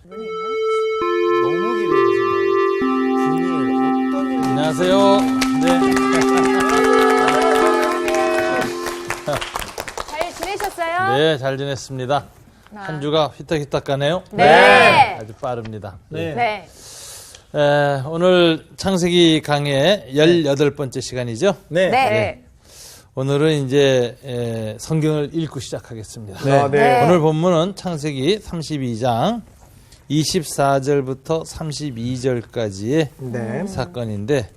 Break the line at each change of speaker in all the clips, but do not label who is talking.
너무 기대해요, 정말. 어떤 일이
안녕하세요. 네.
잘 지내셨어요?
네, 잘 지냈습니다. 한 주가 휘딱휘딱 가네요.
네.
아주 빠릅니다.
네.
오늘 창세기 강의 18번째 시간이죠.
네.
네.
오늘은 이제 성경을 읽고 시작하겠습니다.
네.
네.
오늘 본문은 창세기 32장 24절부터 32절까지의
네.
사건인데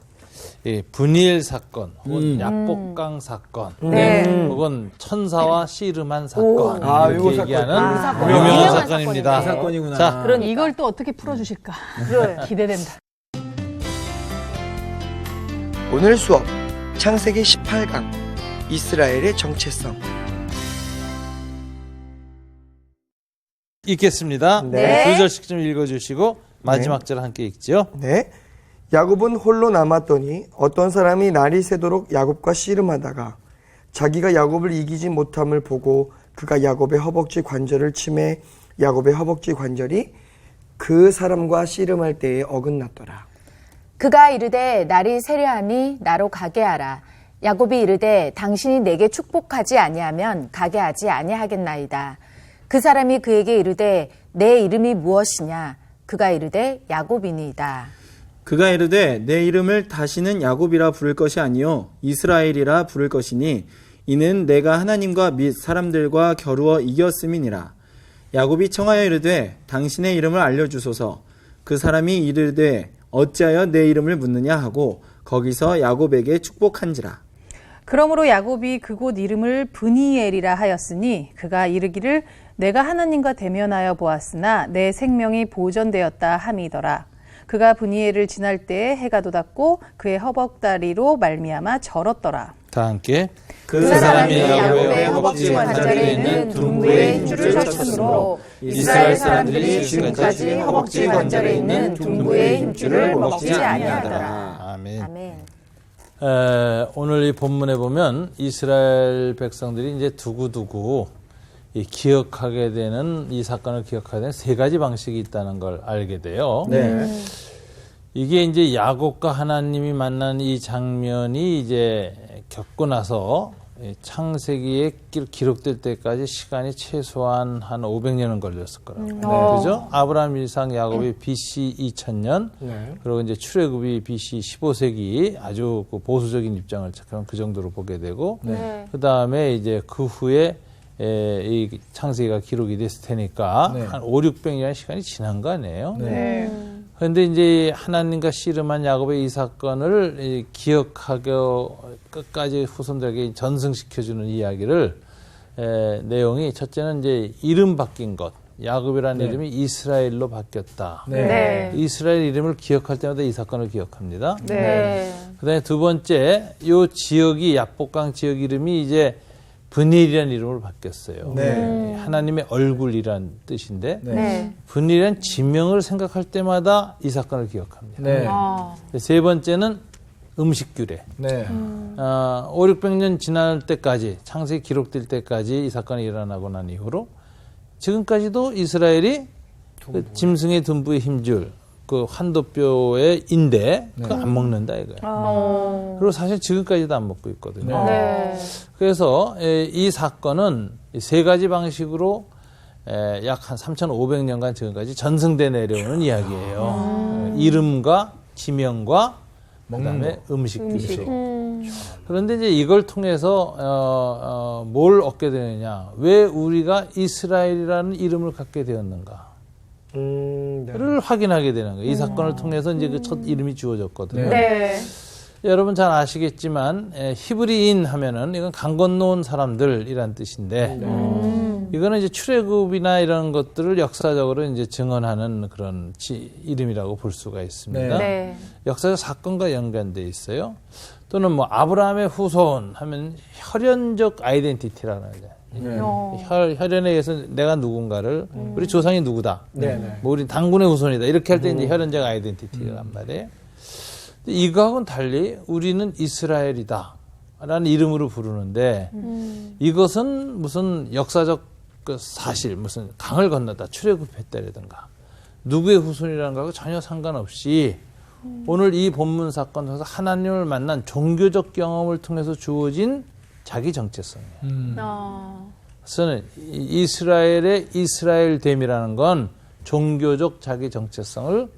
분이엘 사건, 혹은 야복강 사건,
네.
혹은 천사와 씨름한 사건
아,
이렇게
요거 사건.
얘기하는
사건.
유명한
유명한
사건입니다.
사건이네.
사건이구나.
자,
그러니까.
이걸 또 어떻게 풀어주실까?
그래.
기대된다.
오늘 수업 창세기 18강 이스라엘의 정체성.
읽겠습니다.
네.
두 절씩 좀 읽어주시고 마지막 절 함께 읽지요.
네. 야곱은 홀로 남았더니 어떤 사람이 날이 새도록 야곱과 씨름하다가 자기가 야곱을 이기지 못함을 보고 그가 야곱의 허벅지 관절을 치매 야곱의 허벅지 관절이 그 사람과 씨름할 때에 어긋났더라.
그가 이르되 날이 세려하니 나로 가게 하라. 야곱이 이르되 당신이 내게 축복하지 아니하면 가게 하지 아니하겠나이다. 그 사람이 그에게 이르되 내 이름이 무엇이냐? 그가 이르되 야곱이니이다.
그가 이르되 내 이름을 다시는 야곱이라 부를 것이 아니요 이스라엘이라 부를 것이니 이는 내가 하나님과 및 사람들과 겨루어 이겼음이니라. 야곱이 청하여 이르되 당신의 이름을 알려주소서. 그 사람이 이르되 어찌하여 내 이름을 묻느냐 하고 거기서 야곱에게 축복한지라.
그러므로 야곱이 그곳 이름을 브니엘이라 하였으니 그가 이르기를 내가 하나님과 대면하여 보았으나 내 생명이 보존되었다 함이더라. 그가 브니엘을 지날 때에 해가 돋았고 그의 허벅다리로 말미암아 절었더라.
다 함께.
그 사람이 야곱의 허벅지 관절에 있는 둥부의 힘줄을 쳤으므로 이스라엘 사람들이 지금까지 허벅지 관절에 있는 둥부의 힘줄을 먹지 아니하더라.
아멘.
아멘.
오늘 이 본문에 보면 이스라엘 백성들이 이제 두고두고 기억하게 되는 이 사건을 기억하게 되는 세 가지 방식이 있다는 걸 알게 돼요.
네.
이게 이제 야곱과 하나님이 만난 이 장면이 이제 겪고 나서 창세기에 기록될 때까지 시간이 최소한 한 500년은 걸렸을 거라고. 그죠? 아브라함, 이삭, 야곱이 BC 2000년,
네.
그리고 이제 출애굽이 BC 15세기 아주 그 보수적인 입장을 착하면 그 정도로 보게 되고,
네.
그 다음에 이제 그 후에 이 창세기가 기록이 됐을 테니까
네.
한 5, 600년 시간이 지난 거 아니에요?
네.
그런데 이제 하나님과 씨름한 야곱의 이 사건을 기억하고 끝까지 후손들에게 전승시켜주는 이야기를 내용이 첫째는 이제 이름 바뀐 것. 야곱이라는 이름이 이스라엘로 바뀌었다.
네.
이스라엘 이름을 기억할 때마다 이 사건을 기억합니다.
네.
그다음에 두 번째, 요 지역이 야복강 지역 이름이 이제 분일이라는 이름으로 바뀌었어요.
네.
하나님의 얼굴이란 뜻인데
네.
분일이란 지명을 생각할 때마다 이 사건을 기억합니다.
네.
세 번째는 음식 규례.
네.
5, 600년 지날 때까지 창세기 기록될 때까지 이 사건이 일어나고 난 이후로 지금까지도 이스라엘이 그 짐승의 둔부의 힘줄, 그 환도뼈의 인대 그거 안 먹는다 이거예요. 그리고 사실 지금까지도 안 먹고 있거든요.
네.
그래서 이 사건은 세 가지 방식으로 약 한 3,500년간 지금까지 전승돼 내려오는 이야기예요. 이름과 지명과 그다음에 음식 규칙. 그런데 이제 이걸 통해서 뭘 얻게 되느냐? 왜 우리가 이스라엘이라는 이름을 갖게 되었는가?
네.
를 확인하게 되는 거예요. 이 사건을 통해서 이제 그 첫 이름이 주어졌거든요.
네.
여러분 잘 아시겠지만 히브리인 하면은 이건 강 건너온 사람들이란 뜻인데 이거는 이제 출애굽이나 이런 것들을 역사적으로 이제 증언하는 그런 이름이라고 볼 수가 있습니다.
네.
역사적 사건과 연관돼 있어요. 또는 뭐 아브라함의 후손 하면 혈연적 아이덴티티라는 거죠. 혈연에 의해서 내가 누군가를 우리 조상이 누구다.
네.
뭐 우리 당군의 후손이다. 이렇게 할 때 이제 혈연적 아이덴티티란 말이에요. 이거하고는 달리 우리는 이스라엘이다 라는 이름으로 부르는데 이것은 무슨 역사적 그 사실 무슨 강을 건너다 출애굽했다라든가 누구의 후손이라는 거하고 전혀 상관없이 오늘 이 본문 사건 통해서 하나님을 만난 종교적 경험을 통해서 주어진 자기 정체성이에요. 그래서 이스라엘의 이스라엘됨이라는 건 종교적 자기 정체성을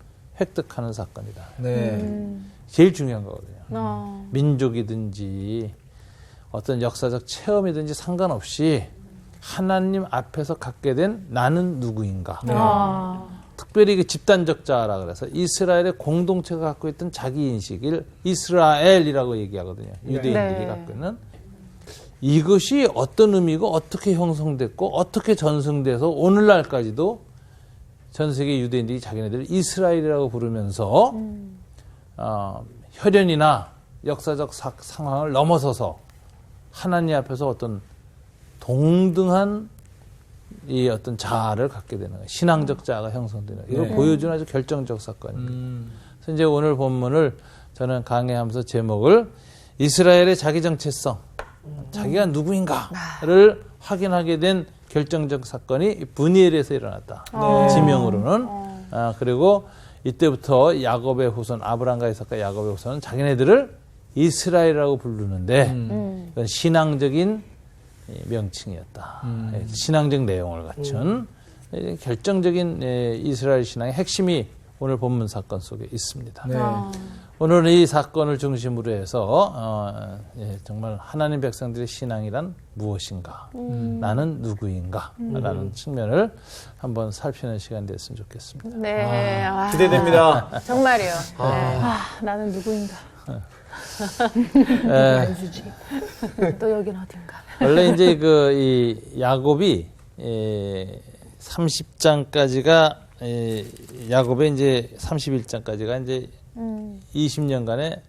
획득하는 사건이다.
네.
제일 중요한 거거든요. 민족이든지 어떤 역사적 체험이든지 상관없이 하나님 앞에서 갖게 된 나는 누구인가. 특별히 그 집단적 자아라 그래서 이스라엘의 공동체가 갖고 있던 자기 인식을 이스라엘이라고 얘기하거든요. 유대인들이 갖고 있는. 이것이 어떤 의미고 어떻게 형성됐고 어떻게 전승돼서 오늘날까지도 전 세계 유대인들이 자기네들을 이스라엘이라고 부르면서 혈연이나 역사적 상황을 넘어서서 하나님 앞에서 어떤 동등한 이 어떤 자아를 갖게 되는 거예요. 신앙적 자아가 형성되는 거예요. 이걸 보여주는 아주 결정적 사건입니다. 그래서 이제 오늘 본문을 저는 강의하면서 제목을 이스라엘의 자기 정체성, 자기가 누구인가를 확인하게 된 결정적 사건이 브니엘에서 일어났다. 지명으로는. 그리고 이때부터 야곱의 후손, 아브라함과 이삭과 야곱의 후손은 자기네들을 이스라엘이라고 부르는데 이건 신앙적인 명칭이었다. 신앙적 내용을 갖춘 결정적인 이스라엘 신앙의 핵심이 오늘 본문 사건 속에 있습니다. 오늘 이 사건을 중심으로 해서 정말 하나님 백성들의 신앙이란 무엇인가, 나는 누구인가 라는 측면을 한번 살피는 시간 됐으면 좋겠습니다.
네.
기대됩니다.
정말이요.
나는 누구인가.
또 여긴 어딘가.
원래 이제 이 야곱이 30장까지가 야곱의 이제 31장까지가 이제 20년간의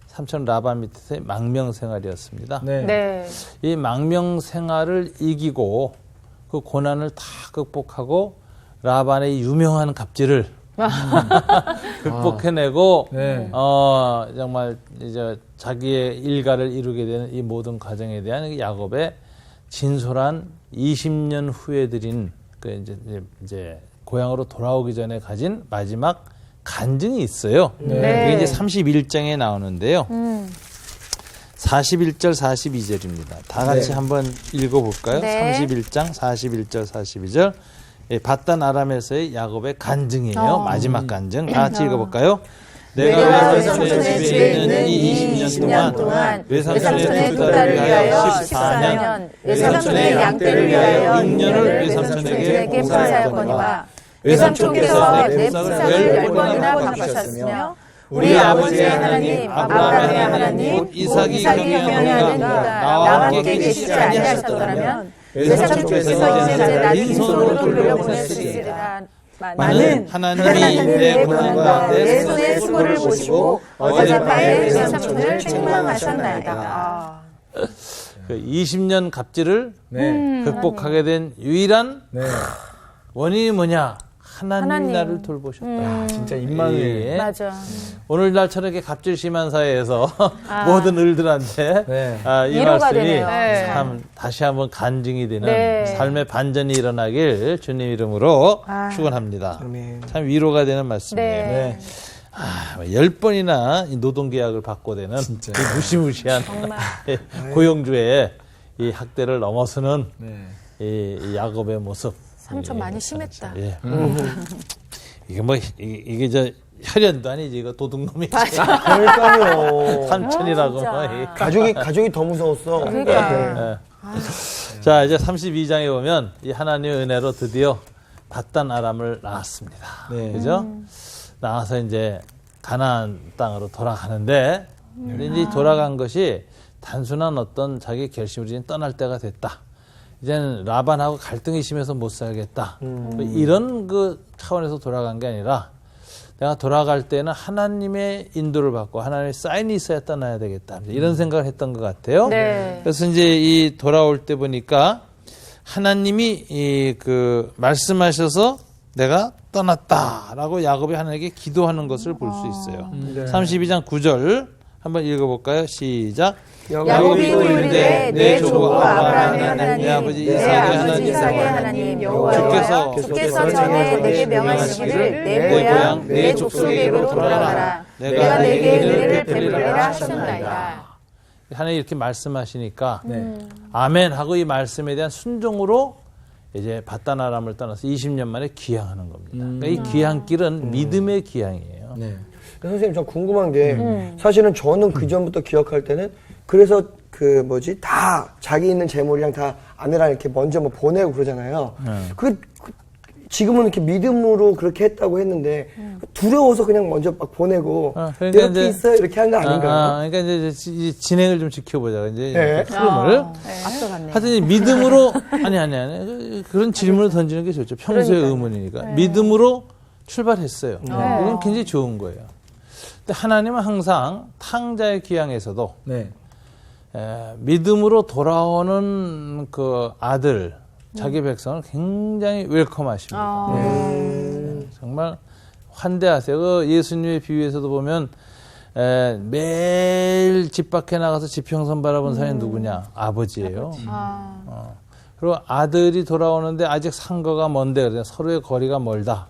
삼촌 라반 밑에서의 망명 생활이었습니다.
네.
이 망명 생활을 이기고 그 고난을 다 극복하고 라반의 유명한 갑질을 극복해내고 정말 이제 자기의 일가를 이루게 되는 이 모든 과정에 대한 야곱의 진솔한 20년 후에 드린 그 이제 고향으로 돌아오기 전에 가진 마지막 간증이 있어요. 그게 이제 31장에 나오는데요. 41절, 42절입니다. 다 같이 한번 읽어볼까요?
네.
31장, 41절, 42절. 바단 아람에서의 야곱의 간증이에요. 마지막 간증. 다 같이 읽어볼까요?
내가 외삼촌의 집에 있는 이 20년 동안 외삼촌의 두 딸을 위하여 14년, 외삼촌의 양떼를 위하여 6년을 외삼촌에게 봉사하였거니와 외삼촌께서 내 부상을 10번이나 갚으셨으며 우리 아버지의 하나님, 아브라함의 하나님, 이삭이 경영하는 나와 함께 계시지 아니하셨더라면 외삼촌께서 이제 나 빈손으로 돌려보냈으리라. 나는 하나님이 내 고난과 내 손의 수고를 보시고 어젯밤에 외삼촌을 책망하셨나이다.
그 20년 갑질을 극복하게 된 유일한 원인이 뭐냐? 하나님 나를 돌보셨다.
진짜 입만을.
맞아.
오늘날처럼 이렇게 갑질 심한 사회에서 모든 을들한테 이
위로가
말씀이
되네요.
참 다시 한번 간증이 되는
네.
삶의 반전이 일어나길 주님 이름으로 축원합니다. 참 위로가 되는 말씀이에요.
네.
10번이나 이 노동계약을 바꿔대는 이 무시무시한 고용주의 이 학대를 넘어서는 이 야곱의 모습.
삼촌 많이 심했다.
예. 이게 뭐 이게 저 혈연도 아니지 이거 도둑놈이
그러니까요.
삼촌이라고
진짜.
뭐.
가족이 더 무서웠어.
그러니까.
자 이제 32장에 보면 이 하나님의 은혜로 드디어 바단 아람을 낳았습니다. 그죠? 나와서 이제 가나안 땅으로 돌아가는데 이제 돌아간 것이 단순한 어떤 자기 결심으로 이제 떠날 때가 됐다. 이제는 라반하고 갈등이 심해서 못 살겠다. 이런 그 차원에서 돌아간 게 아니라 내가 돌아갈 때는 하나님의 인도를 받고 하나님의 사인이 있어야 떠나야 되겠다. 이런 생각을 했던 것 같아요.
네.
그래서 이제 이 돌아올 때 보니까 하나님이 이 그 말씀하셔서 내가 떠났다라고 야곱이 하나님께 기도하는 것을 볼 수 있어요. 32장 9절 한번 읽어볼까요? 시작.
야곱이 또 이르되 내 조부 아브라함의 하나님
내 아버지
내
이삭의
아버지 이삭의
하나님
하나님 여호와여 주께서 전에 내게 명하시기를 내 고향 내 족속에게로 돌아가라 내가 내게 은혜를 베풀리라 하셨나이다.
하나님 이렇게 말씀하시니까 아멘 하고 이 말씀에 대한 순종으로 이제 바다나람을 떠나서 20년 만에 귀향하는 겁니다. 그러니까 이 귀향길은 믿음의 귀향이에요.
네.
선생님, 저 궁금한 게 사실은 저는 그 전부터 기억할 때는 그래서 다 자기 있는 재물이랑 다 아내랑 이렇게 먼저 뭐 보내고 그러잖아요. 지금은 이렇게 믿음으로 그렇게 했다고 했는데 두려워서 그냥 먼저 막 보내고
그러니까
이렇게
이제,
있어요 이렇게 한 거 아닌가요?
그러니까 이제 진행을 좀 지켜보자. 이제
네.
흐름을.
앞서갔네.
하여튼 이제 믿음으로 아니 그런 질문을 던지는 게 좋죠. 평소의 의문이니까 믿음으로 출발했어요. 이건 굉장히 좋은 거예요. 근데 하나님은 항상 탕자의 귀향에서도
네.
믿음으로 돌아오는 그 아들, 자기 백성을 굉장히 웰컴하십니다. 정말 환대하세요. 그 예수님의 비유에서도 보면 매일 집 밖에 나가서 지평선 바라본 사람이 누구냐? 아버지예요. 그리고 아들이 돌아오는데 아직 상거가 먼데 서로의 거리가 멀다.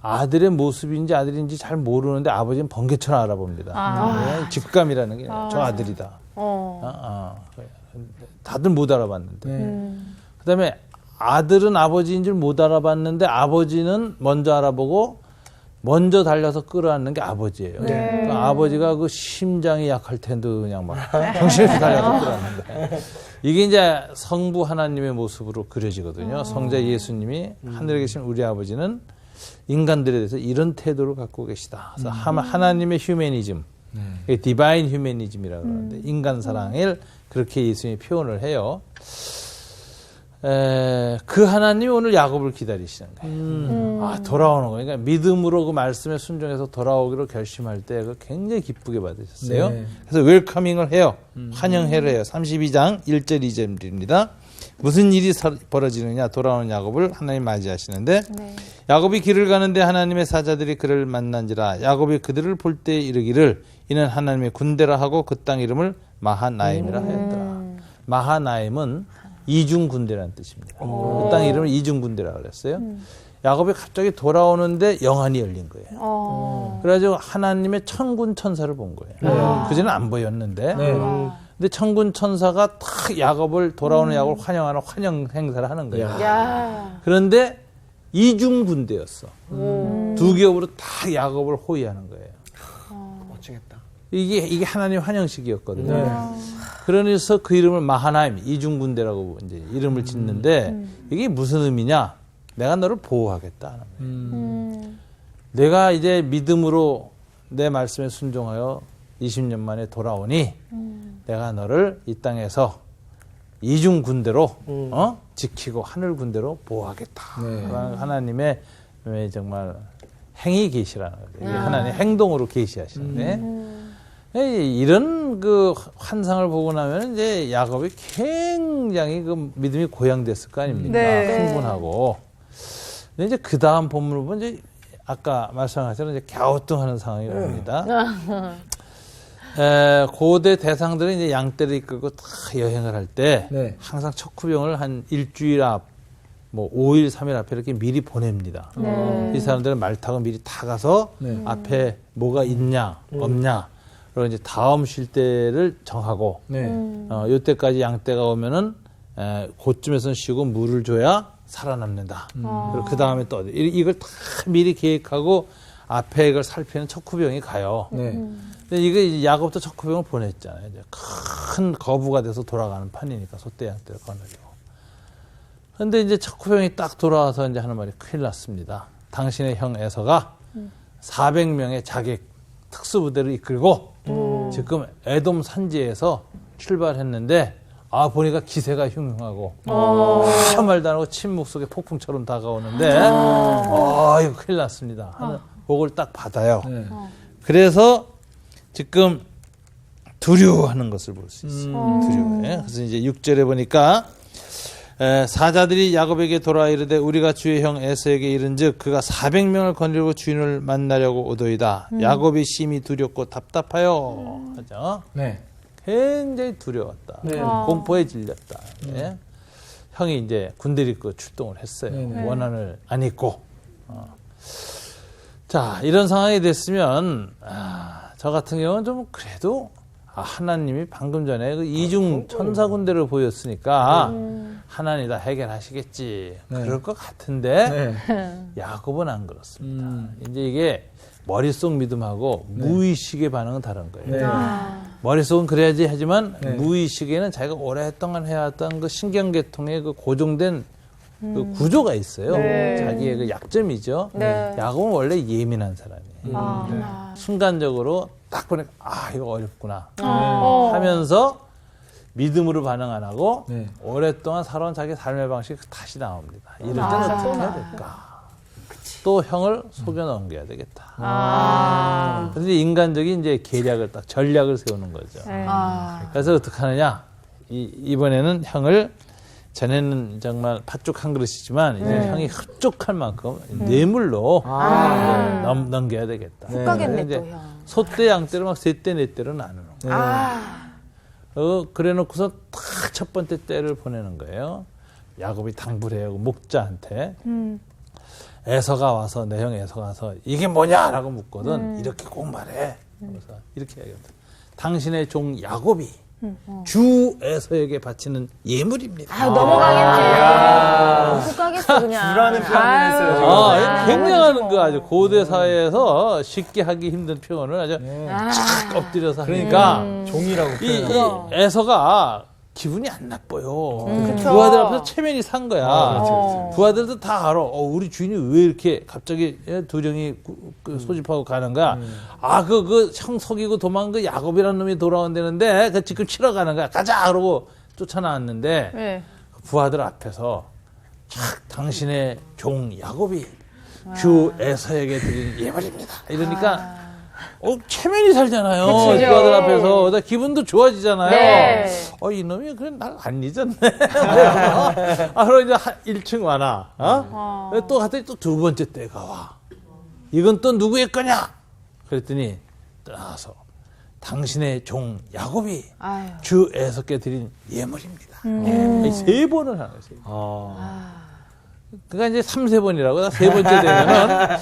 아들의 모습인지 아들인지 잘 모르는데 아버지는 번개처럼 알아봅니다. 직감이라는 게 저 아들이다. 다들 못 알아봤는데. 그다음에 아들은 아버지인 줄 못 알아봤는데 아버지는 먼저 알아보고 먼저 달려서 끌어안는 게 아버지예요. 그러니까 아버지가 그 심장이 약할 텐데 그냥 막 정신없이 달려서 끌어안는데 이게 이제 성부 하나님의 모습으로 그려지거든요. 성자 예수님이 하늘에 계신 우리 아버지는 인간들에 대해서 이런 태도를 갖고 계시다. 그래서 하나님의 휴머니즘, 디바인 휴머니즘이라고 그러는데 인간 사랑을 그렇게 예수님이 표현을 해요. 그 하나님이 오늘 야곱을 기다리시는 거예요. 돌아오는 거예요. 그러니까 믿음으로 그 말씀에 순종해서 돌아오기로 결심할 때 그 굉장히 기쁘게 받으셨어요.
네.
그래서 웰커밍을 해요. 환영회를 해요. 32장 1절 2절입니다. 무슨 일이 벌어지느냐 돌아오는 야곱을 하나님 맞이하시는데 야곱이 길을 가는데 하나님의 사자들이 그를 만난지라 야곱이 그들을 볼 때 이르기를 이는 하나님의 군대라 하고 그 땅 이름을 마하나임이라 하였더라. 마하나임은 이중 군대라는 뜻입니다. 그 땅 이름을 이중 군대라고 그랬어요. 야곱이 갑자기 돌아오는데 영안이 열린 거예요. 그래가지고 하나님의 천군 천사를 본 거예요. 그전에는 안 보였는데. 근데 천군 천사가 탁 야곱을 돌아오는 야곱을 환영하는 환영 행사를 하는 거예요. 그런데 이중 군대였어. 두 겹으로 다 야곱을 호위하는 거예요.
멋지겠다.
이게 하나님 환영식이었거든요. 그러면서 그 이름을 마하나임 이중 군대라고 이제 이름을 짓는데 이게 무슨 의미냐? 내가 너를 보호하겠다. 내가 이제 믿음으로 내 말씀에 순종하여 20년 만에 돌아오니 내가 너를 이 땅에서 이중 군대로 지키고 하늘 군대로 보호하겠다. 하나님의 정말 행위 계시라는 거예요. 이게 하나님 행동으로 계시하시는데 이런 그 환상을 보고 나면 이제 야곱이 굉장히 그 믿음이 고양됐을 거 아닙니까? 흥분하고. 근데 이제 그 다음 본문을 보면 이제 아까 말씀하신 이제 갸우뚱하는 상황이 옵니다. 고대 대상들은 이제 양떼를 이끌고 다 여행을 할 때 항상 척후병을 한 일주일 앞, 뭐 5일, 3일 앞에 이렇게 미리 보냅니다. 이 사람들은 말 타고 미리 타 가서 앞에 뭐가 있냐, 없냐. 그리고 이제 다음 쉴 때를 정하고, 요때까지 양떼가 오면은, 그쯤에서는 쉬고 물을 줘야 살아남는다. 그리고 그 다음에 또, 이걸 다 미리 계획하고 앞에 이걸 살피는 척후병이 가요. 근데 이거 이제 야곱도 척후병을 보냈잖아요. 이제 큰 거부가 돼서 돌아가는 판이니까 소떼 양떼를 거느리고. 근데 이제 척후병이 딱 돌아와서 이제 하는 말이 큰일 났습니다. 당신의 형 에서가 400명의 자객 특수부대를 이끌고 지금 에돔 산지에서 출발했는데 보니까 기세가 흉흉하고 아무 말도 안 하고 침묵 속에 폭풍처럼 다가오는데 이거 큰일 났습니다 하는 복을 딱 받아요. 그래서 지금 두려워하는 것을 볼 수 있어요. 두려워해. 그래서 이제 6절에 보니까 사자들이 야곱에게 돌아와 이르되 우리가 주의 형 에서에게 이른즉 그가 400명을 거느리고 주인을 만나려고 오더이다. 야곱이 심히 두렵고 답답하여 하죠.
네.
굉장히 두려웠다.
네.
공포에 질렸다. 예. 형이 이제 군대를 입고 출동을 했어요. 원한을 안 입고. 자, 이런 상황이 됐으면 저 같은 경우는 좀 그래도 하나님이 방금 전에 그 이중 천사 군대를 보였으니까 하나님이 다 해결하시겠지. 그럴 것 같은데 야곱은 안 그렇습니다. 이제 이게 머릿속 믿음하고 무의식의 반응은 다른 거예요. 머릿속은 그래야지 하지만 무의식에는 자기가 오랫동안 해왔던 그 신경계통의 그 고정된 그 구조가 있어요. 자기의 그 약점이죠. 야곱은 원래 예민한 사람이에요. 순간적으로 딱 보니까 이거 어렵구나 하면서 믿음으로 반응 안 하고 오랫동안 살아온 자기 삶의 방식이 다시 나옵니다. 이럴 때는 어떻게 해야 될까? 또 형을 속여 넘겨야 되겠다. 그런데 인간적인 이제 계략을 딱 전략을 세우는 거죠. 그래서 어떻게 하느냐? 이번에는 형을 전에는 정말 팥죽 한 그릇이지만 이제 형이 흡족할 만큼 뇌물로 넘겨야 되겠다.
훅 가겠네,
이제
또 형.
소떼 양떼를 막 세떼 네떼로 나누는 거예요. 그래 놓고서 딱 첫 번째 때를 보내는 거예요. 야곱이 당부를 해요. 목자한테. 에서가 와서, 내 형 에서가 와서 이게 뭐냐라고 묻거든. 이렇게 꼭 말해. 그래서 이렇게 얘기합니다. 당신의 종 야곱이 주 에서에게 바치는 예물입니다.
넘어가겠네. 훅 가겠어, 그냥.
주라는 표현을 했어요.
굉장한 거 아주 고대 사회에서 쉽게 하기 힘든 표현을 아주 쫙 엎드려서 하니까
종이라고
이
표현하고.
에서가 기분이 안 나빠요. 부하들 앞에서 체면이 산 거야. 부하들도 다 알아. 우리 주인이 왜 이렇게 갑자기 두령이 소집하고 가는 거야. 그 형 속이고 도망간 그 야곱이라는 놈이 돌아온다는데 그 지금 치러 가는 거야. 가자! 그러고 쫓아나왔는데 부하들 앞에서 착 당신의 종 야곱이 주 에서에게 드린 예물입니다. 이러니까 체면이 살잖아요. 부하들 앞에서. 나 기분도 좋아지잖아요. 이놈이 그래 날 안 잊었네. 그럼 이제 1층 와나. 또 갔더니 또 두 번째 때가 와. 이건 또 누구의 거냐? 그랬더니 나와서 당신의 종 야곱이 주 에서께 드린 예물입니다. 3번을 하는 거예요. 그러니까 이제 3세번이라고 세 번째 되면은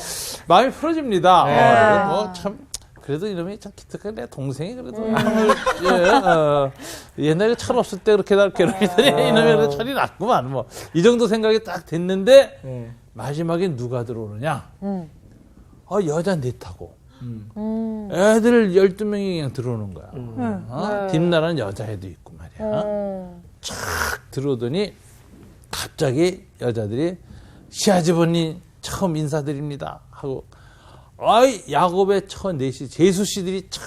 마음이 풀어집니다. 참 그래도 이놈이 참 기특하게 내 동생이 그래도 형을 옛날에 철 없을 때 그렇게 날 괴롭히더니 이놈이 그래도 철이 났구만. 뭐 이 정도 생각이 딱 됐는데 마지막에 누가 들어오느냐? 여자 넷하고 애들 12명이 그냥 들어오는 거야. 뒷나라는 여자애도 있고 말이야. 쫙 들어오더니 갑자기 여자들이 시아즈버님 처음 인사드립니다 하고 야곱의 넷이 제수씨들이 착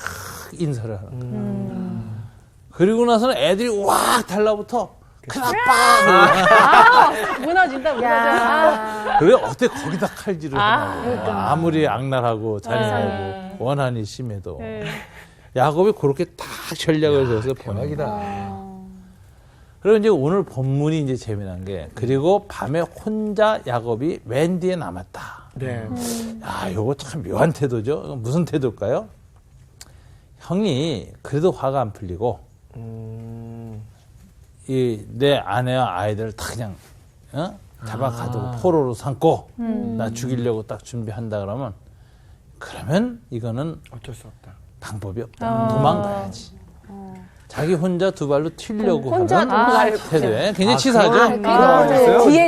인사를 하는 거야. 그리고 나서는 애들이 왁 달라붙어 큰아빠
무너진다.
그래 어때 거기다 칼질을 하냐고. 아무리 악랄하고 잔인하고 원한이 심해도 야곱이 그렇게 다 전략을 세워서 보내기다. 그리고 이제 오늘 본문이 이제 재미난 게 그리고 밤에 혼자 야곱이 맨 뒤에 남았다. 요거 참 묘한 태도죠. 무슨 태도일까요? 형이 그래도 화가 안 풀리고 내 아내와 아이들을 다 그냥 잡아가두고 포로로 삼고 나 죽이려고 딱 준비한다 그러면 이거는
어쩔 수 없다.
방법이 없다. 도망가야지. 자기 혼자 두 발로 튀려고
혼자
하는
도망갈
태도에 굉장히 치사하죠.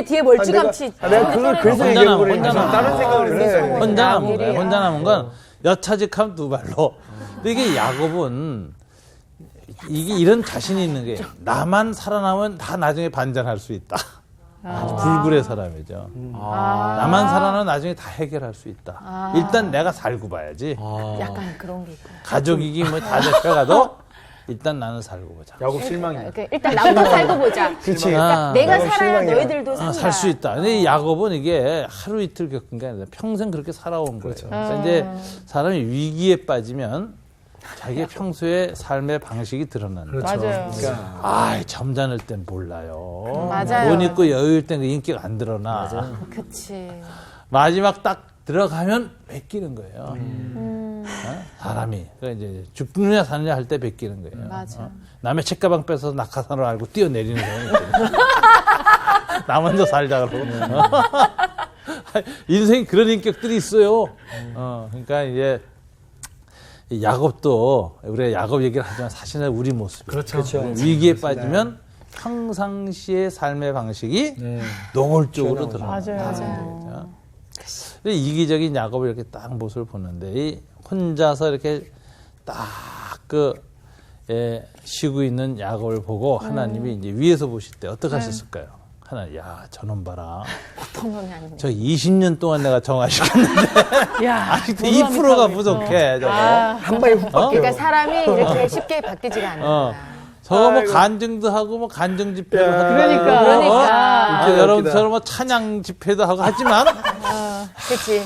뒤에 멀찌감치.
내가 그걸 그래서
혼자
얘기한 거래.
혼자 남은
다른 생각을 했어요.
혼자 남은 거예요. 혼자 남은 건 여차직하면 두 발로. 근데 이게 야곱은 이게 이런 자신이 있는 게 나만 살아남으면 다 나중에 반전할 수 있다. 아주 불굴의 사람이죠. 나만 살아나면 나중에 다 해결할 수 있다. 일단 내가 살고 봐야지.
약간 그런 게 있고.
가족이기 뭐 다 잡혀가도 일단 나는 살고 보자.
야곱 실망이야.
일단 나부터 살고 보자.
그렇지.
내가
야곱
살아야
실망이야.
너희들도 산다.
살 수 있다. 근데 이 야곱은 이게 하루 이틀 겪은 게 아니라 평생 그렇게 살아온 거예요. 그래서 이제 사람이 위기에 빠지면 자기의 평소의 삶의 방식이 드러난다.
맞아요.
점잖을 땐 몰라요.
맞아요.
돈 있고 여유일 땐 그 인기가 안 드러나.
그치.
마지막 딱 들어가면 베끼는 거예요. 사람이. 그러니까 이제 죽느냐 사느냐 할 때 베끼는 거예요.
맞아.
남의 책가방 뺏어서 낙하산으로 알고 뛰어내리는 거예요. 나 먼저 살자 그러고. 인생이 그런 인격들이 있어요. 그러니까 이제 야곱도 우리가 야곱 얘기를 하지만 사실은 우리 모습이에요.
그렇죠.
위기에 빠지면 평상시의 삶의 방식이 노골적으로 드러나요.
맞아요.
이기적인 야곱을 이렇게 딱 모습을 보는데 이 혼자서 이렇게 딱 쉬고 있는 야곱을 보고 하나님이 이제 위에서 보실 때 어떻게 하셨을까요? 하나님, 야, 저놈 봐라.
보통 놈이 아니네.
저 20년 동안 내가 정화시켰는데
야,
아직도 2%가 부족해. 저거.
한 방에 훅 바뀌어요.
그러니까 사람이 이렇게 쉽게 바뀌지가 않는 거야.
저거 뭐 간증도 하고 뭐 간증 집회도 하고
그러니까.
여러분처럼 뭐 찬양 집회도 하고 하지만
그치.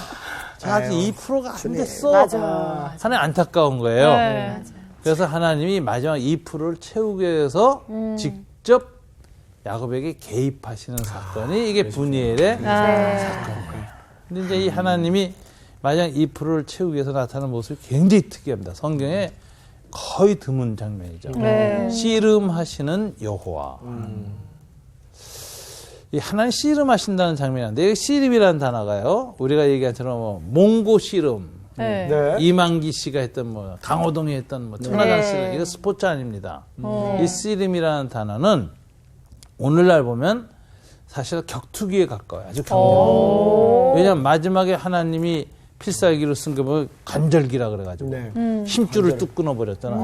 아직 2%가 안 됐어.
맞아.
하나님 안타까운 거예요.
네.
그래서 하나님이 마지막 2%를 채우기 위해서 직접 야곱에게 개입하시는 사건이 이게 분이엘의 사건이에요. 근데 이제 이 하나님이 마지막 2%를 채우기 위해서 나타나는 모습이 굉장히 특이합니다. 성경에 거의 드문 장면이죠. 씨름하시는 여호와. 이 하나님 씨름하신다는 장면인데 이 씨름이라는 단어가요. 우리가 얘기한 처럼 뭐 몽고 씨름,
네.
네.
이만기 씨가 했던 뭐 강호동이 했던 뭐 천하장 씨름 이거 스포츠 아닙니다. 이 씨름이라는 단어는 오늘날 보면 사실 격투기에 가까워요. 아주 경력. 왜냐하면 마지막에 하나님이 필살기로 쓴 게 뭐 간절기라 그래가지고 힘줄을 뚝 끊어버렸잖아.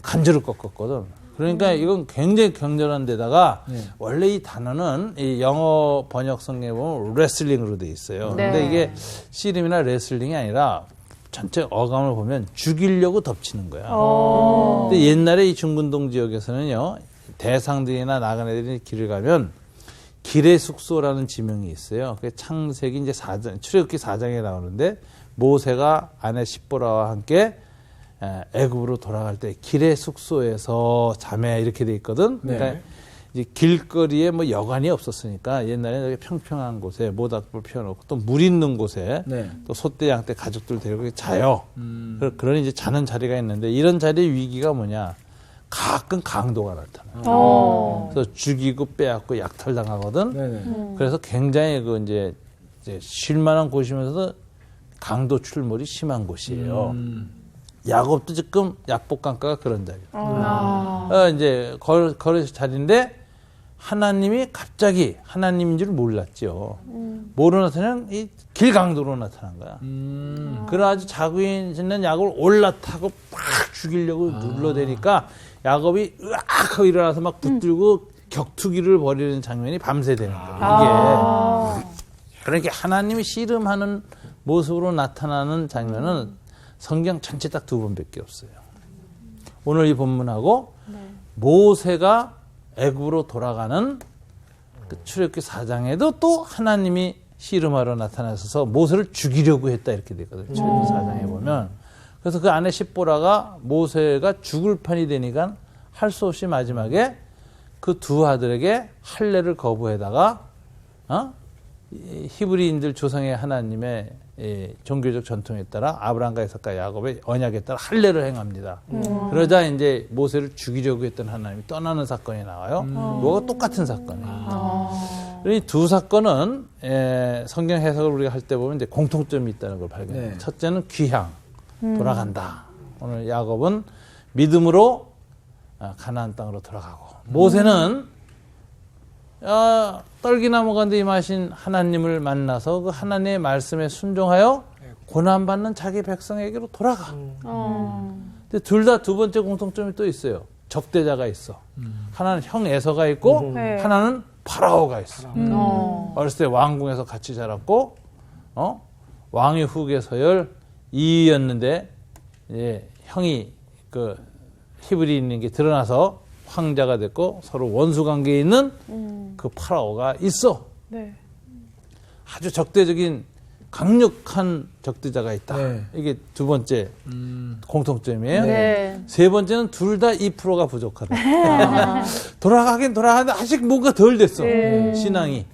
간절을 꺾었거든. 그러니까 이건 굉장히 격렬한 데다가 원래 이 단어는 이 영어 번역 성경에 보면 레슬링으로 돼 있어요. 근데 이게 씨름이나 레슬링이 아니라 전체 어감을 보면 죽이려고 덮치는 거야. 근데 옛날에 이 중근동 지역에서는요. 대상들이나 나간 애들이 길을 가면 길의 숙소라는 지명이 있어요. 그 창세기 이제 4장, 출애굽기 4장에 나오는데 모세가 아내 십보라와 함께 애굽으로 돌아갈 때 길의 숙소에서 자매 이렇게 돼 있거든. 그러니까 이제 길거리에 뭐 여관이 없었으니까 옛날에는 이렇게 평평한 곳에 모닥불 피워놓고 또 물 있는 곳에 또 소떼 양떼 가족들 데리고 자요. 그런 이제 자는 자리가 있는데 이런 자리의 위기가 뭐냐? 가끔 강도가 나타나요. 그래서 죽이고 빼앗고 약탈당하거든. 그래서 굉장히 그 이제 쉴만한 곳이면서도 강도 출몰이 심한 곳이에요. 야곱도 지금 약복강가가 그런 자리예요. 이제 거래소 자리인데 하나님이 갑자기 하나님인 줄 몰랐죠. 뭐로 나타나면 이 길강도로 나타난 거야. 그래 아주 자고 있는 야곱을 올라타고 팍 죽이려고 눌러대니까 야곱이 으악 하고 일어나서 막 붙들고 격투기를 벌이는 장면이 밤새 되는 거예요. 이게. 그러니까 하나님이 씨름하는 모습으로 나타나는 장면은 성경 전체 딱 2번밖에 없어요. 오늘 이 본문하고 모세가 애굽으로 돌아가는 그 출애굽기 4장에도 또 하나님이 씨름하러 나타나셔서 모세를 죽이려고 했다 이렇게 되거든요. 출애굽기 4장에 보면. 그래서 그 아내 십보라가 모세가 죽을 판이 되니까 할 수 없이 마지막에 그 두 아들에게 할례를 거부해다가 히브리인들 조상의 하나님의 종교적 전통에 따라 아브라함과 이삭과 야곱의 언약에 따라 할례를 행합니다. 그러자 이제 모세를 죽이려고 했던 하나님이 떠나는 사건이 나와요. 이거가 똑같은 사건이에요. 이 두 사건은 성경 해석을 우리가 할 때 보면 이제 공통점이 있다는 걸 발견해요. 첫째는 귀향, 돌아간다. 오늘 야곱은 믿음으로 가나안 땅으로 돌아가고 모세는 떨기나무 가운데 임하신 하나님을 만나서 그 하나님의 말씀에 순종하여 고난받는 자기 백성에게로 돌아가. 근데 둘 다 두 번째 공통점이 또 있어요. 적대자가 있어. 하나는 형 에서가 있고 하나는 파라오가 있어. 어렸을 때 왕궁에서 같이 자랐고 왕의 후계 서열 2위였는데 형이 그 히브리인인 게 드러나서 황자가 됐고 서로 원수 관계에 있는 그 파라오가 있어. 아주 적대적인 강력한 적대자가 있다.
네.
이게 두 번째 공통점이에요.
네.
세 번째는 둘 다 2%가 부족하다. 돌아가긴 돌아가는데 아직 뭔가 덜 됐어. 신앙이.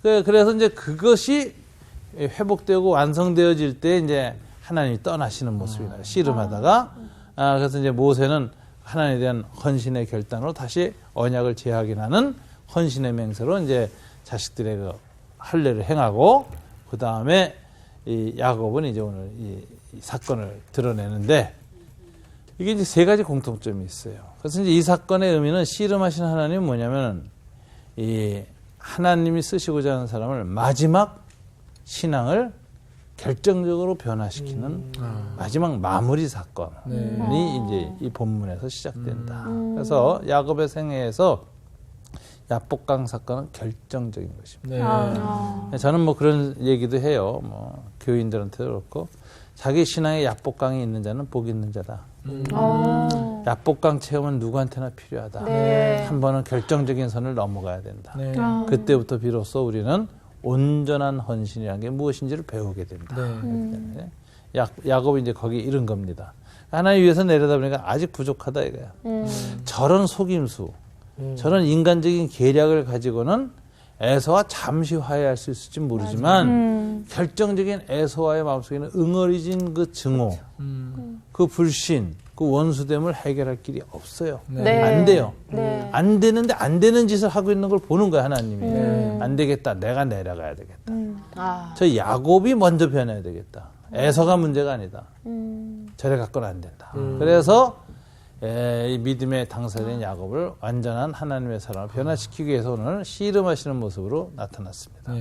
그래서 이제 그것이 회복되고 완성되어질 때 이제 하나님이 떠나시는 모습이다. 씨름하다가. 그래서 이제 모세는 하나님에 대한 헌신의 결단으로 다시 언약을 재확인하는 헌신의 맹세로 이제 자식들의 그 할례를 행하고 그 다음에 이 야곱은 이제 오늘 이 사건을 드러내는데 이게 이제 세 가지 공통점이 있어요. 그래서 이제 이 사건의 의미는 씨름하신 하나님은 뭐냐면 이 하나님이 쓰시고자 하는 사람을 마지막 신앙을 결정적으로 변화시키는 마지막 마무리 사건이 이제 이 본문에서 시작된다. 그래서 야곱의 생애에서 야복강 사건은 결정적인 것입니다. 저는 뭐 그런 얘기도 해요. 뭐 교인들한테도 그렇고 자기 신앙에 야복강이 있는 자는 복 있는 자다. 야복강 체험은 누구한테나 필요하다.
네.
한 번은 결정적인 선을 넘어가야 된다. 그때부터 비로소 우리는 온전한 헌신이라는 게 무엇인지를 배우게 된다. 야곱이 이제 거기 이른 겁니다. 하나님 위에서 내려다보니까 아직 부족하다 이거야. 저런 속임수, 저런 인간적인 계략을 가지고는 에서와 잠시 화해할 수 있을지 모르지만 결정적인 에서와의 마음속에는 응어리진 그 증오, 그 불신, 그 원수됨을 해결할 길이 없어요.
네.
안 돼요.
네.
안 되는데 안 되는 짓을 하고 있는 걸 보는 거야 하나님이. 안 되겠다. 내가 내려가야 되겠다. 저 야곱이 먼저 변해야 되겠다. 에서가 문제가 아니다. 저래 갖고는 안 된다. 그래서 이 믿음의 당사자인 야곱을 완전한 하나님의 사람을 변화시키기 위해서 오늘 씨름하시는 모습으로 나타났습니다.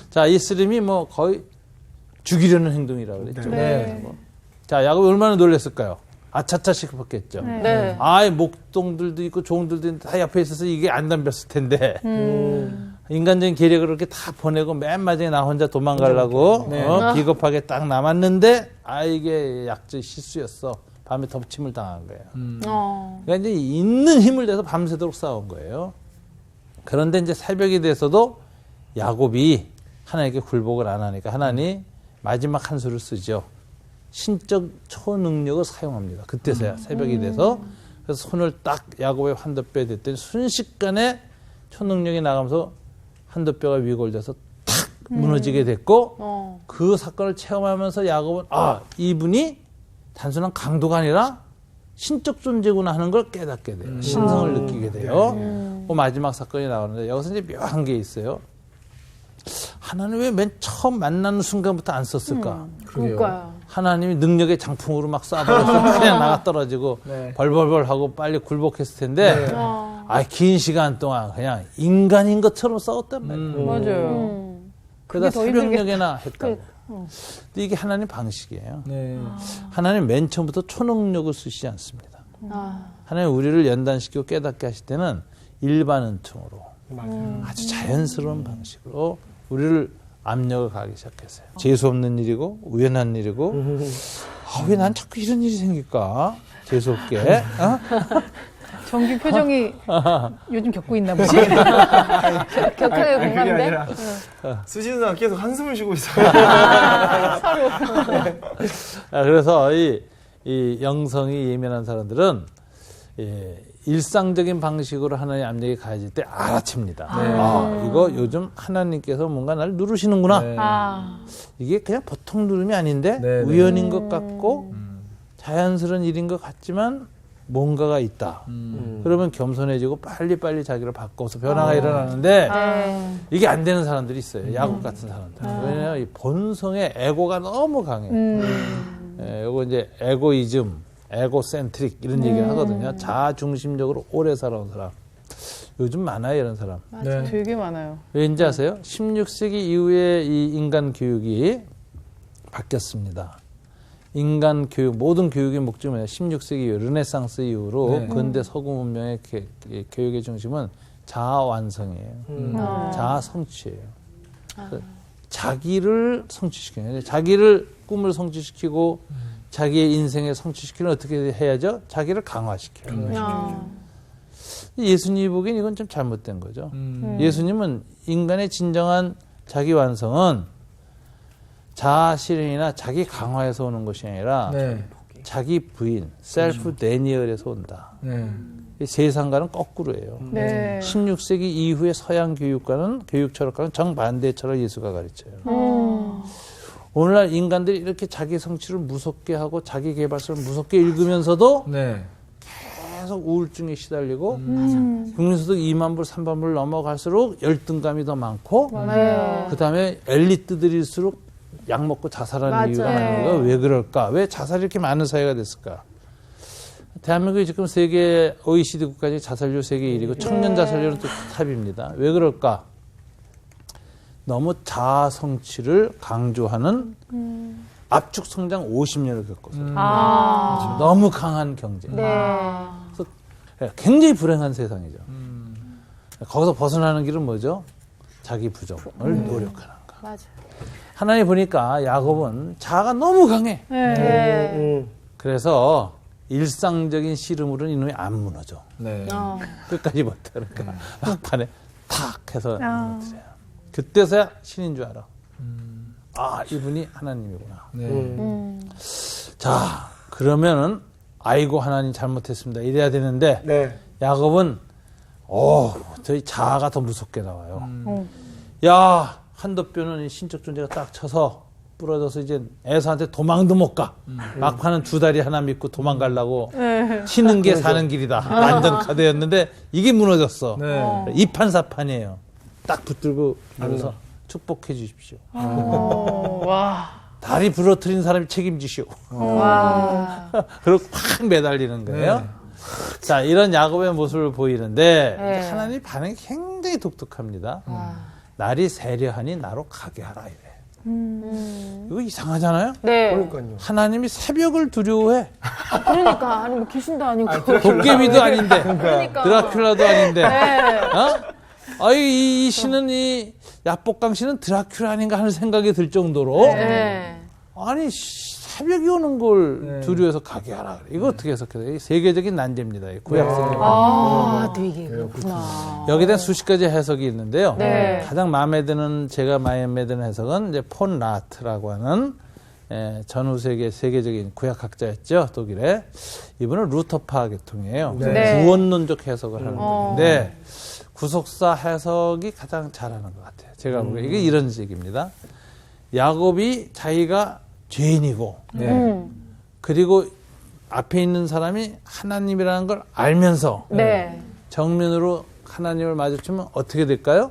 자, 이 씨름이 뭐 거의 죽이려는 행동이라고 그랬죠. 자, 야곱이 얼마나 놀랐을까요? 아차차 싶었겠죠.
네.
아이, 목동들도 있고 종들도 있는데 다 옆에 있어서 이게 안 덤볐을 텐데. 인간적인 계략을 그렇게 다 보내고 맨 마지막에 나 혼자 도망가려고 비겁하게 딱 남았는데 이게 약점 실수였어. 밤에 덮침을 당한 거예요. 그러니까 이제 있는 힘을 내서 밤새도록 싸운 거예요. 그런데 이제 새벽이 돼서도 야곱이 하나님께 굴복을 안 하니까 하나님 마지막 한 수를 쓰죠. 신적 초능력을 사용합니다. 그때서야 새벽이 돼서 그래서 손을 딱 야곱의 환도뼈에 댔더니 순식간에 초능력이 나가면서 환도뼈가 위골돼서 탁 무너지게 됐고 그 사건을 체험하면서 야곱은 이분이 단순한 강도가 아니라 신적 존재구나 하는 걸 깨닫게 돼요. 신성을 느끼게 돼요. 그 마지막 사건이 나오는데 여기서 이제 묘한 게 있어요. 하나님 왜 맨 처음 만나는 순간부터 안 썼을까?
그러니까요.
하나님이 능력의 장풍으로 막 쏴버려서 그냥 나가 떨어지고 벌벌벌 하고 빨리 굴복했을 텐데 긴 시간 동안 그냥 인간인 것처럼 싸웠단 말이에요.
맞아요.
그러다
더
새벽녘에나 했다고. 근데 이게 하나님 방식이에요. 하나님 맨 처음부터 초능력을 쓰시지 않습니다. 하나님 우리를 연단시키고 깨닫게 하실 때는 일반 은총으로 아주 자연스러운 방식으로 우리를 압력을 가하기 시작했어요. 재수 없는 일이고 우연한 일이고 왜 난 자꾸 이런 일이 생길까? 재수 없게.
정규 표정이 요즘 겪고 있나 보지?
격하게
그게
공감돼?
아니라 수지 누나가 계속 한숨을 쉬고 있어요.
그래서 이 영성이 예민한 사람들은 일상적인 방식으로 하나님 압력이 가해질 때 알아챕니다. 이거 요즘 하나님께서 뭔가 날 누르시는구나. 이게 그냥 보통 누름이 아닌데 우연인 것 같고 자연스러운 일인 것 같지만 뭔가가 있다. 그러면 겸손해지고 빨리빨리 자기를 바꿔서 변화가 일어나는데 이게 안 되는 사람들이 있어요. 야곱 같은 사람들. 왜냐하면 이 본성의 에고가 너무 강해요. 이거 이제 에고이즘, 에고센트릭 이런 얘기를 하거든요. 자중심적으로 오래 살아온 사람. 요즘 많아요, 이런 사람.
맞아, 되게 많아요.
왠지 아세요? 16세기 이후에 이 인간 교육이 바뀌었습니다. 인간 교육, 모든 교육의 목적이 뭐냐? 16세기 이후, 르네상스 이후로 근대 서구 문명의 교육의 중심은 자아 완성이에요. 자아 성취예요. 자기를 성취시키는 거예요. 자기를 꿈을 성취시키고 자기의 인생에 성취시키는 어떻게 해야죠? 자기를 강화시켜요. 예수님이 보기엔 이건 좀 잘못된 거죠. 예수님은 인간의 진정한 자기 완성은 자아 실현이나 자기 강화에서 오는 것이 아니라
네.
자기 부인, 셀프 데니얼에서 온다.
네.
이 세상과는 거꾸로예요.
네.
16세기 이후의 서양 교육 철학과는 정반대의 철학을 예수가 가르쳐요. 오늘날 인간들이 이렇게 자기 성취를 무섭게 하고 자기 개발서를 무섭게 읽으면서도
네.
계속 우울증에 시달리고 국민소득 2만 불, 3만 불 넘어갈수록 열등감이 더 많고 그다음에 엘리트들일수록 약 먹고 자살하는 이유가 많은 거가 왜 그럴까? 왜 자살이 이렇게 많은 사회가 됐을까? 대한민국이 지금 세계 OECD 국가 중에 자살률 세계 1위고 청년 자살률은 또 탑입니다. 왜 그럴까? 너무 자아 성취를 강조하는 압축 성장 50년을 겪었어요. 너무 강한 경쟁. 그래서 굉장히 불행한 세상이죠. 거기서 벗어나는 길은 뭐죠? 자기 부정을 노력하는 거.
맞아요.
하나님 보니까 야곱은 자아가 너무 강해. 그래서 일상적인 씨름으로는 이놈이 안 무너져.
네.
끝까지 버텨. 그러니까 막판에 탁 해서 무너뜨려요. 그때서야 신인 줄 알아. 아, 이분이 하나님이구나.
네.
자, 그러면은 아이고 하나님 잘못했습니다. 이래야 되는데
네.
야곱은 저희 자아가 더 무섭게 나와요. 야, 한도뼈는 신적 존재가 딱 쳐서 부러져서 이제 에서한테 도망도 못 가. 막판은 두 다리 하나 믿고 도망가려고 치는 게 사는 길이다. 완전 카드였는데 이게 무너졌어.
네.
이판사판이에요. 딱 붙들고 그래서 축복해 주십시오. 다리 부러뜨린 사람이 책임지시오. 그리고 확 매달리는 거예요.
네.
자, 이런 야곱의 모습을 보이는데 이제 하나님 반응이 굉장히 독특합니다. 날이 세려하니 나로 가게 하라 이래. 이거 이상하잖아요?
네.
그러니까요.
하나님이 새벽을 두려워해.
그러니까 아니 뭐 귀신도 아니고.
도깨비도 아닌데,
그러니까.
드라큘라도 아닌데, 이 신은 이 야복강 신은 드라큘라 아닌가 하는 생각이 들 정도로 아니 새벽이 오는 걸 두려워해서 가게 하라 그래. 이거 어떻게 해석해요? 세계적인 난제입니다. 구약성경.
되게 그렇구나.
여기에 대한 수십 가지 해석이 있는데요.
네.
가장 제가 마음에 드는 해석은 이제 폰 라트라고 하는 전후세계 세계적인 구약학자였죠. 독일에. 이분은 루터파 계통이에요.
네.
구원론적 해석을 하는 분인데 구속사 해석이 가장 잘하는 것 같아요. 제가 보기에 이게 이런 식입니다. 야곱이 자기가 죄인이고 그리고 앞에 있는 사람이 하나님이라는 걸 알면서 정면으로 하나님을 마주치면 어떻게 될까요?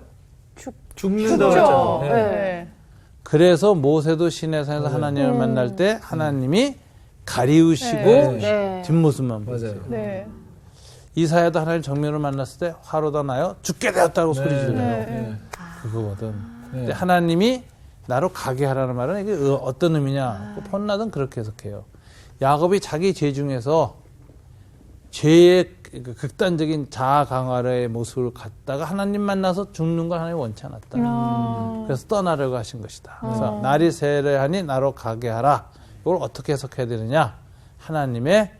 죽는다고 했잖아요. 네.
그래서 모세도 시내산에서 하나님을 만날 때 하나님이 가리우시고 뒷모습만 보세요.
네.
이사야도 하나님 정면으로 만났을 때 화로다 나요 죽게 되었다고 소리 질러요. 그거거든. 근데 하나님이 나로 가게 하라는 말은 이게 어떤 의미냐? 폰라든 그렇게 해석해요. 야곱이 자기 죄 중에서 죄의 극단적인 자아 강화의 모습을 갖다가 하나님 만나서 죽는 걸 하나님이 원치 않았다. 그래서 떠나려고 하신 것이다. 그래서 날이 세려하니 나로 가게 하라. 이걸 어떻게 해석해야 되느냐? 하나님의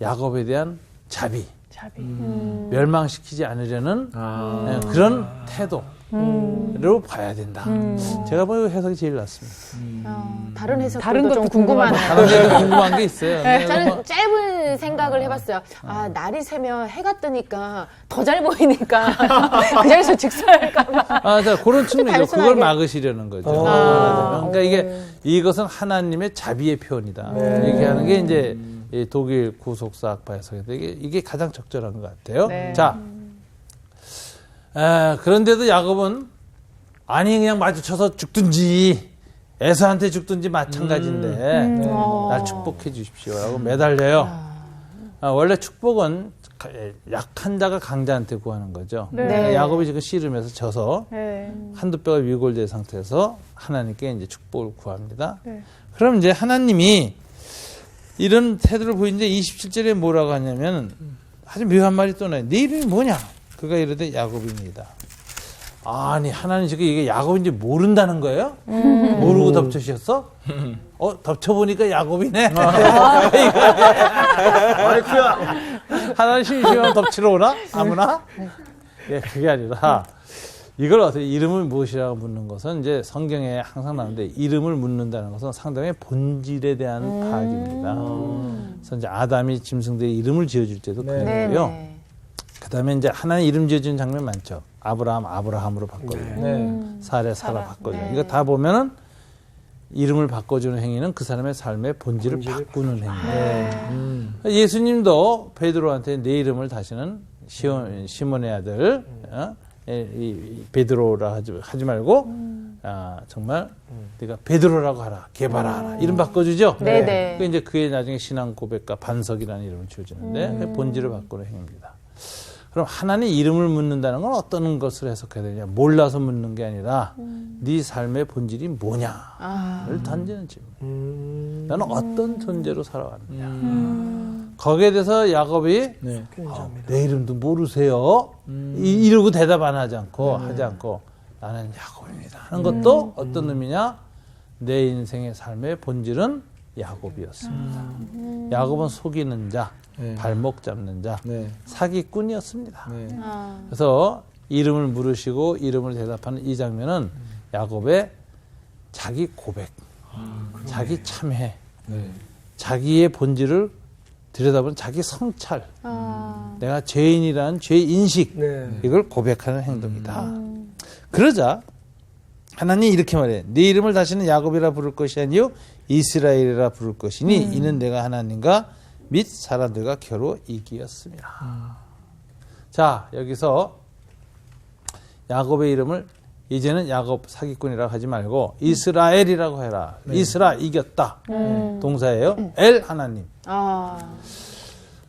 야곱에 대한 자비. 멸망시키지 않으려는 그런 태도로 봐야 된다. 제가 보기엔 해석이 제일 낫습니다.
다른 해석도
다른 것도
좀 궁금하네요.
다른 데도 궁금한 게 있어요.
저는 짧은 생각을 해봤어요. 날이 새면 해가 뜨니까 더 잘 보이니까 그 자리에서 직사할까봐.
자, 그런 측면이죠. 그걸
단순하게.
막으시려는 거죠. 그러니까 이것은 하나님의 자비의 표현이다. 얘기하는 게 이제 이 독일 구속사 학파 해석인데 이게 가장 적절한 것 같아요. 자, 그런데도 야곱은 아니 그냥 마주쳐서 죽든지 에서한테 죽든지 마찬가지인데 날 축복해 주십시오 라고 매달려요. 원래 축복은 약한 자가 강자한테 구하는 거죠. 야곱이 지금 씨름에서 져서 한두 뼈가 위골된 상태에서 하나님께 이제 축복을 구합니다. 그럼 이제 하나님이 이런 태도를 보이는데 27절에 뭐라고 하냐면 아주 묘한 말이 또 나요. 네 이름이 뭐냐? 그가 이르되 야곱입니다. 아니 하나님 지금 이게 야곱인지 모른다는 거예요? 모르고 덮쳐주셨어? 덮쳐보니까 야곱이네.
아이쿠야.
하나님 심심하면 덮치러 오나? 아무나? 예, 그게 아니라 이걸 어떻게 이름을 무엇이라고 묻는 것은 이제 성경에 항상 나오는데 이름을 묻는다는 것은 상당히 본질에 대한 파악입니다. 그래서 이제 아담이 짐승들의 이름을 지어줄 때도 그런 거고요. 그다음에 이제 하나님 이름 지어주는 장면 많죠. 아브라함 아브라함으로 바꿔줘요. 사라 사라 바꿔줘요. 이거 다 보면은 이름을 바꿔주는 행위는 그 사람의 삶의 본질을 바꾸는 행위예요. 예수님도 베드로한테 내 이름을 다시는 시몬의 아들 이 베드로라 하지 말고 정말 네가 베드로라고 하라, 게바라 이름 바꿔주죠.
네네.
그 이제 그의 나중에 신앙 고백과 반석이라는 이름을 지어주는데 그 본질을 바꾸는 행위입니다. 그럼 하나님 이름을 묻는다는 건 어떤 것을 해석해야 되냐? 몰라서 묻는 게 아니라 네 삶의 본질이 뭐냐를 던지는 질문. 나는 어떤 존재로 살아왔느냐? 거기에 대해서 야곱이 내 이름도 모르세요? 이러고 대답 안 하지 않고 나는 야곱입니다 하는 것도 어떤 의미냐? 내 인생의 삶의 본질은 야곱이었습니다. 야곱은 속이는 자, 발목 잡는 자, 사기꾼이었습니다. 그래서 이름을 물으시고 이름을 대답하는 이 장면은 야곱의 자기 고백, 자기 참회, 자기의 본질을 들여다보는 자기 성찰, 내가 죄인이라는 죄 인식, 이걸 고백하는 행동이다. 그러자 하나님이 이렇게 말해. 네 이름을 다시는 야곱이라 부를 것이 아니요 이스라엘이라 부를 것이니 이는 내가 하나님과 및 사람들과 겨루 이기었습니다. 자, 여기서 야곱의 이름을 이제는 야곱 사기꾼이라고 하지 말고 이스라엘이라고 해라. 이스라 이겼다. 동사예요. 엘 하나님.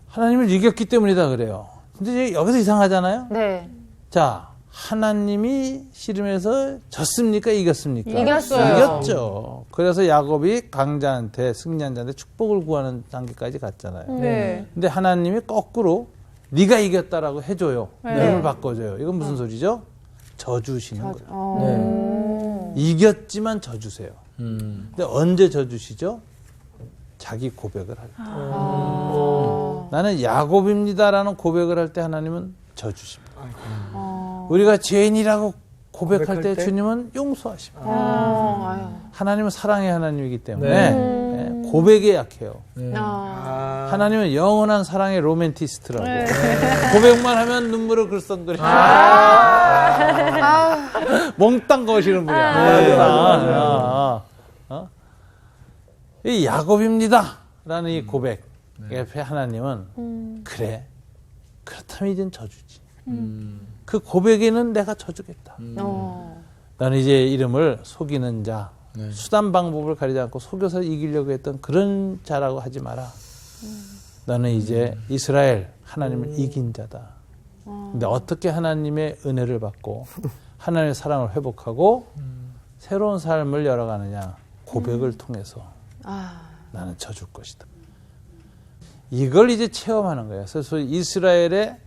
하나님을 이겼기 때문이다 그래요. 근데 여기서 이상하잖아요.
네.
자, 하나님이 씨름해서 졌습니까? 이겼습니까?
이겼어요.
이겼죠. 그래서 야곱이 강자한테 승리한 자한테 축복을 구하는 단계까지 갔잖아요.
네.
근데 하나님이 거꾸로 네가 이겼다라고 해줘요. 이름을 바꿔줘요. 이건 무슨 소리죠? 져주시는 거예요. 이겼지만 져주세요. 근데 언제 져주시죠? 자기 고백을 할 때. 나는 야곱입니다라는 고백을 할 때 하나님은 져주십니다. 우리가 죄인이라고 고백할 때 주님은 용서하십니다. 하나님은 사랑의 하나님이기 때문에 고백에 약해요. 하나님은 영원한 사랑의 로맨티스트라고. 고백만 하면 눈물을 글썽거리고 몽땅 거시는 분이야. 이 야곱입니다 라는 이 고백 옆에 하나님은 그래, 그렇다면 이젠 져주지. 그 고백에는 내가 져주겠다. 나는 이제 이름을 속이는 자, 수단 방법을 가리지 않고 속여서 이기려고 했던 그런 자라고 하지 마라. 나는 이제 이스라엘, 하나님을 이긴 자다. 근데 어떻게 하나님의 은혜를 받고 하나님의 사랑을 회복하고 새로운 삶을 열어가느냐? 고백을 통해서 나는 져줄 것이다. 이걸 이제 체험하는 거예요. 그래서 이스라엘이라는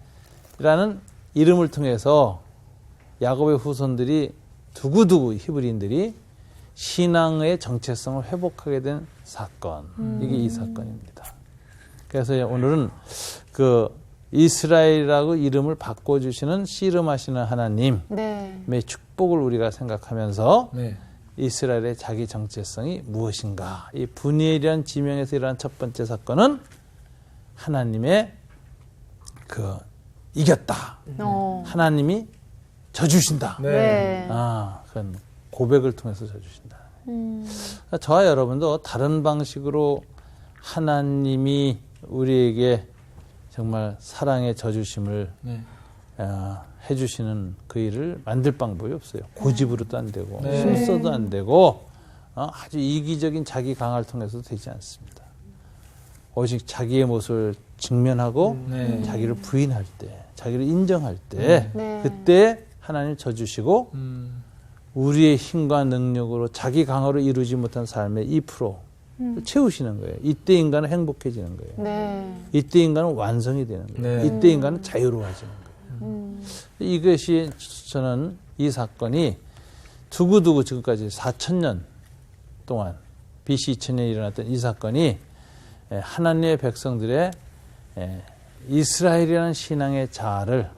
이름을 통해서 야곱의 후손들이 두고두고 히브리인들이 신앙의 정체성을 회복하게 된 사건. 이게 이 사건입니다. 그래서 오늘은 그 이스라엘이라고 이름을 바꿔주시는 씨름하시는 하나님의 축복을 우리가 생각하면서 이스라엘의 자기 정체성이 무엇인가. 이 분이엘이라는 지명에서 일어난 첫 번째 사건은 하나님의 그 이겼다. 하나님이 져주신다. 그건 고백을 통해서 져주신다. 저와 여러분도 다른 방식으로 하나님이 우리에게 정말 사랑의 져주심을 해주시는 그 일을 만들 방법이 없어요. 고집으로도 안 되고 힘써도 안 되고 아주 이기적인 자기 강화를 통해서도 되지 않습니다. 오직 자기의 모습을 직면하고 자기를 부인할 때, 자기를 인정할 때 그때 하나님 져주시고 우리의 힘과 능력으로 자기 강화로 이루지 못한 삶의 2%를 채우시는 거예요. 이때 인간은 행복해지는 거예요. 이때 인간은 완성이 되는 거예요. 이때 인간은 자유로워지는 거예요. 이것이 저는 이 사건이 두고두고 지금까지 4,000년 동안 BC 2000년에 일어났던 이 사건이 하나님의 백성들의 이스라엘이라는 신앙의 자아를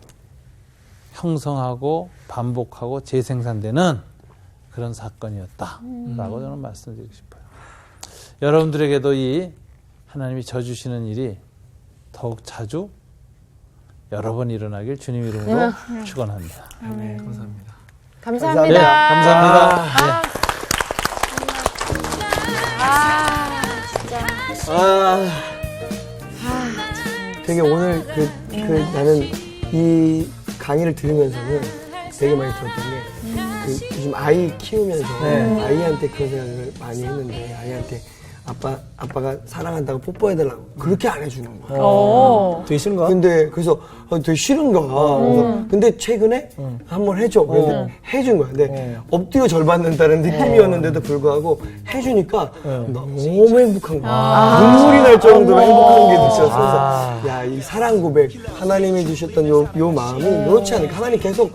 형성하고 반복하고 재생산되는 그런 사건이었다라고 저는 말씀드리고 싶어요. 여러분들에게도 이 하나님이 져주시는 일이 더욱 자주 여러 번 일어나길 주님 이름으로 축원합니다.
네, 감사합니다.
감사합니다.
네, 감사합니다.
되게 오늘 나는 이 강의를 들으면서는 되게 많이 들었던 게 요즘 아이 키우면서 아이한테 그런 생각을 많이 했는데 아이한테 아빠가 사랑한다고 뽀뽀해달라고 그렇게 안 해주는 거야.
되게 싫은가?
근데 그래서 되게 싫은가. 그래서 근데 최근에 한번 해줘. 근데 해준 거야. 근데 엎드려 절 받는다는 느낌이었는데도 불구하고 해주니까 너무 행복한 거야. 눈물이 날 정도로 행복한 게 느껴서 야, 이 사랑 고백 하나님이 주셨던 요 마음이 그렇지 않을까. 하나님 계속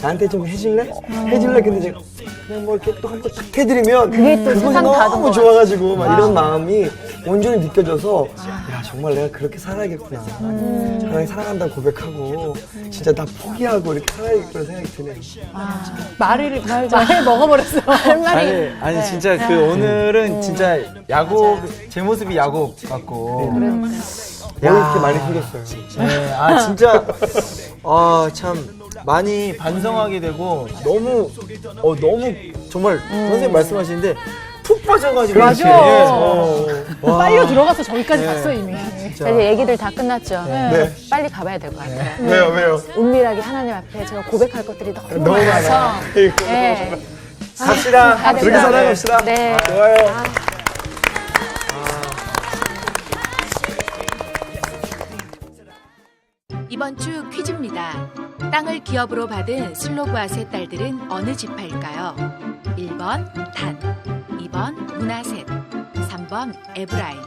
나한테 좀 해줄래? 해줄래? 근데 제가 그냥 뭐 이렇게 또 한 번 딱 해드리면
그게 또
그것이
세상 다른
너무
것
좋아가지고 막 이런 마음이 온전히 느껴져서 야, 정말 내가 그렇게 살아야겠구나. 하나님 사랑한다고 고백하고 진짜 나 포기하고 이렇게 살아야겠구나 생각이 드네.
말을 먹어버렸어.
아니 진짜 그 오늘은 진짜 야곱 제 모습이 야곱 같고
머리 이렇게 많이 생겼어요.
네, 진짜 참 많이 반성하게 되고 너무 정말 선생님 말씀하시는데 푹 빠져가지고
맞아.
이렇게,
빨려 들어가서 저기까지 갔어 이미.
자, 이제 얘기들 다 끝났죠.
네.
빨리 가봐야 될 것 같아요.
왜요?
은밀하게 하나님 앞에 제가 고백할 것들이 너무
너무
많아서.
많아.
네.
갑시다.
가야
그렇게
된다.
살아갑시다.
네.
좋아요.
이번 주 퀴즈입니다. 땅을 기업으로 받은 슬로그아셋 딸들은 어느 지파일까요? 1번 단, 2번 문하셋, 3번 에브라임.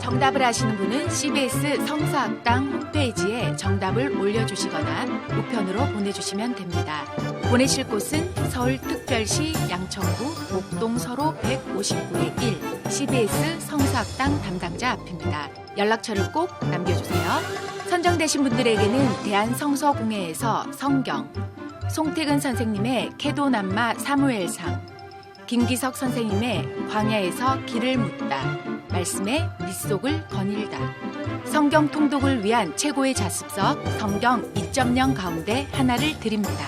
정답을 아시는 분은 CBS 성서학당 홈페이지에 정답을 올려주시거나 우편으로 보내주시면 됩니다. 보내실 곳은 서울특별시 양천구 목동서로 159-1 CBS 성서학당 담당자 앞입니다. 연락처를 꼭 남겨주세요. 선정되신 분들에게는 대한성서공회에서 성경, 송태근 선생님의 케도남마 사무엘상, 김기석 선생님의 광야에서 길을 묻다, 말씀의 밑속을 거닐다, 성경 통독을 위한 최고의 자습서 성경 2.0 가운데 하나를 드립니다.